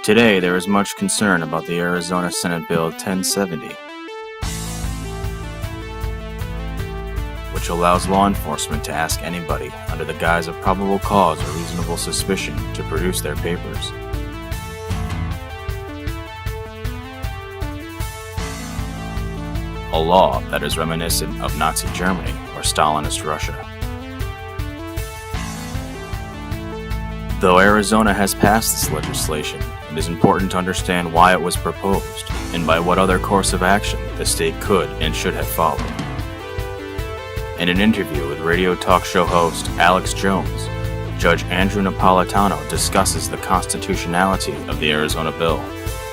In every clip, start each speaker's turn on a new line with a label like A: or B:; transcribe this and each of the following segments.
A: Today, there is much concern about the Arizona Senate Bill 1070, which allows law enforcement to ask anybody, under the guise of probable cause or reasonable suspicion, to produce their papers. A law that is reminiscent of Nazi Germany or Stalinist Russia. Though Arizona has passed this legislation, it is important to understand why it was proposed and by what other course of action the state could and should have followed. In an interview with radio talk show host Alex Jones, Judge Andrew Napolitano discusses the constitutionality of the Arizona bill.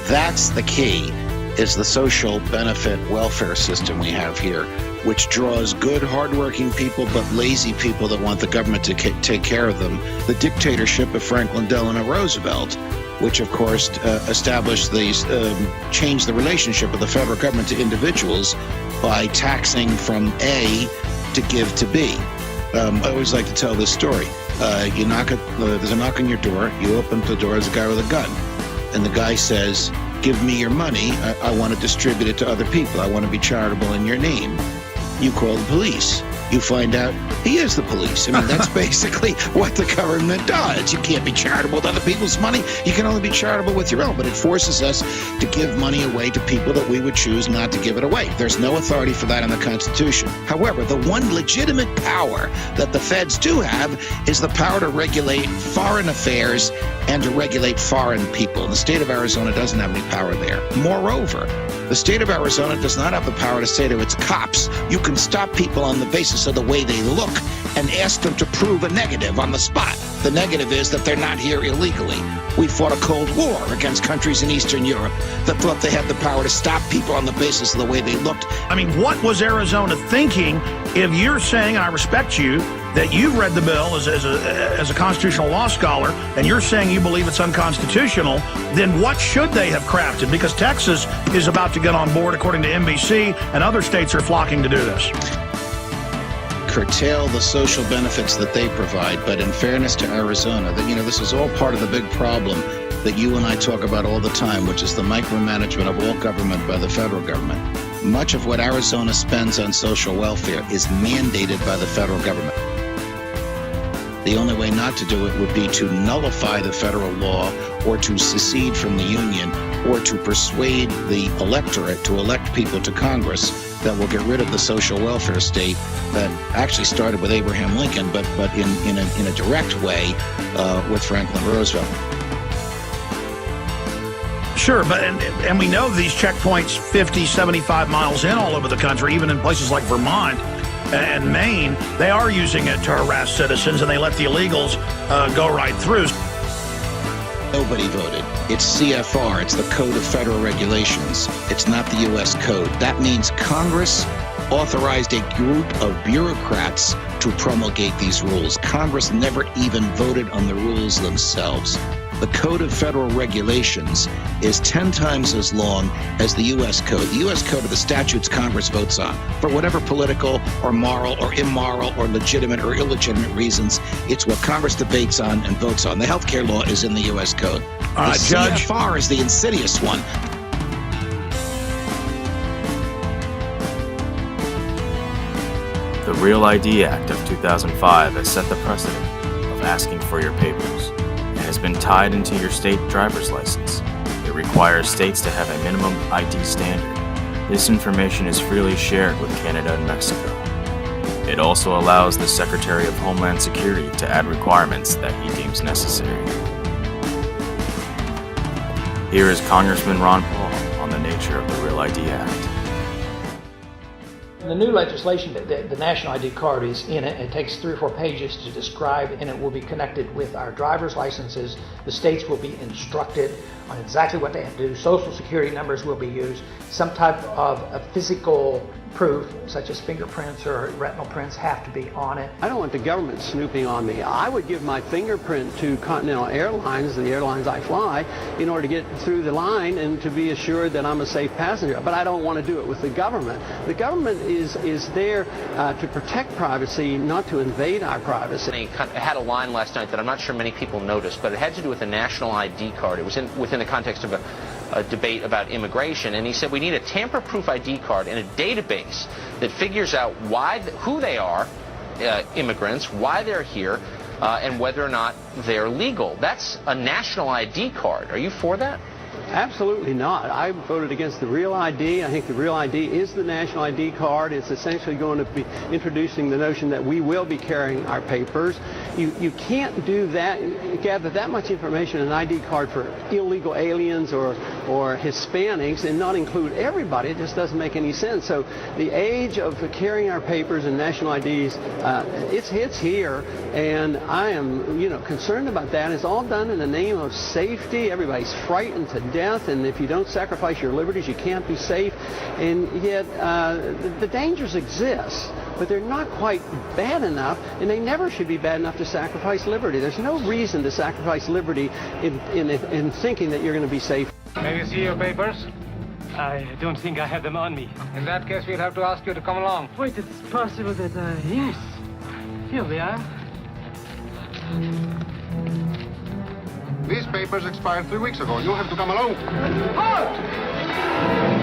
B: That's the key, is the social benefit welfare system we have here, which draws good, hardworking people but lazy people that want the government to take care of them. The dictatorship of Franklin Delano Roosevelt, which of course established changed the relationship of the federal government to individuals by taxing from A to give to B. I always like to tell this story. There's a knock on your door, you open the door, there's a guy with a gun, and the guy says, "Give me your money, I want to distribute it to other people, I want to be charitable in your name." You call the police. You find out he is the police. I mean, that's basically what the government does. You can't be charitable with other people's money. You can only be charitable with your own. But it forces us to give money away to people that we would choose not to give it away. There's no authority for that in the Constitution. However, the one legitimate power that the feds do have is the power to regulate foreign affairs and to regulate foreign people. And the state of Arizona doesn't have any power there. Moreover, the state of Arizona does not have the power to say to its cops, you can stop people on the basis of the way they look and ask them to prove a negative on the spot. The negative is that they're not here illegally. We fought a Cold War against countries in Eastern Europe that thought they had the power to stop people on the basis of the way they looked.
C: I mean, what was Arizona thinking if you're saying, and I respect you, that you've read the bill as a constitutional law scholar, and you're saying you believe it's unconstitutional, then what should they have crafted? Because Texas is about to get on board, according to NBC, and other states are flocking to do this.
B: Curtail the social benefits that they provide, but in fairness to Arizona, this is all part of the big problem that you and I talk about all the time, which is the micromanagement of all government by the federal government. Much of what Arizona spends on social welfare is mandated by the federal government. The only way not to do it would be to nullify the federal law or to secede from the union or to persuade the electorate to elect people to Congress that will get rid of the social welfare state that actually started with Abraham Lincoln, but in a direct way with Franklin Roosevelt.
C: Sure, but and we know these checkpoints 50, 75 miles in all over the country, even in places like Vermont and Maine, they are using it to harass citizens, and they let the illegals go right through.
B: Nobody voted. It's CFR. It's the Code of Federal Regulations. It's not the U.S. Code. That means Congress authorized a group of bureaucrats to promulgate these rules. Congress never even voted on the rules themselves. The Code of Federal Regulations is 10 times as long as the U.S. Code. The U.S. Code are the statutes Congress votes on for whatever political or moral or immoral or legitimate or illegitimate reasons. It's what Congress debates on and votes on. The healthcare law is in the U.S. Code. The
C: Judge,
B: CFR is the insidious one.
A: The Real ID Act of 2005 has set the precedent of asking for your papers and has been tied into your state driver's license. It requires states to have a minimum ID standard. This information is freely shared with Canada and Mexico. It also allows the Secretary of Homeland Security to add requirements that he deems necessary. Here is Congressman Ron Paul on the nature of the Real ID Act.
D: The new legislation, the National ID card is in it. It takes 3 or 4 pages to describe, and it will be connected with our driver's licenses. The states will be instructed on exactly what they have to do. Social security numbers will be used. Some type of a physical proof, such as fingerprints or retinal prints, have to be on it.
E: I don't want the government snooping on me. I would give my fingerprint to Continental Airlines, the airlines I fly, in order to get through the line and to be assured that I'm a safe passenger. But I don't want to do it with the government. The government is there to protect privacy, not to invade our privacy.
F: I had a line last night that I'm not sure many people noticed, but it had to do with a national ID card. It was within the context of a debate about immigration, and he said we need a tamper-proof ID card and a database that figures out who they are, immigrants, why they're here, and whether or not they're legal. That's a national ID card. Are you for that?
E: Absolutely not. I voted against the Real ID. I think the Real ID is the national ID card. It's essentially going to be introducing the notion that we will be carrying our papers. You can't do that, gather that much information in an ID card for illegal aliens or Hispanics and not include everybody. It just doesn't make any sense. So the age of carrying our papers and national IDs, it's here, and I am concerned about that. It's all done in the name of safety. Everybody's frightened to death, and if you don't sacrifice your liberties, you can't be safe. And yet the dangers exist, but they're not quite bad enough, and they never should be bad enough to sacrifice liberty. There's no reason to sacrifice liberty in thinking that you're going to be safe.
G: May we see your papers?
H: I don't think I have them on me.
G: In that case, we'll have to ask you to come along.
H: Wait, it's possible that yes. Here they are.
I: These papers expired 3 weeks ago. You'll have to come along.
G: Halt!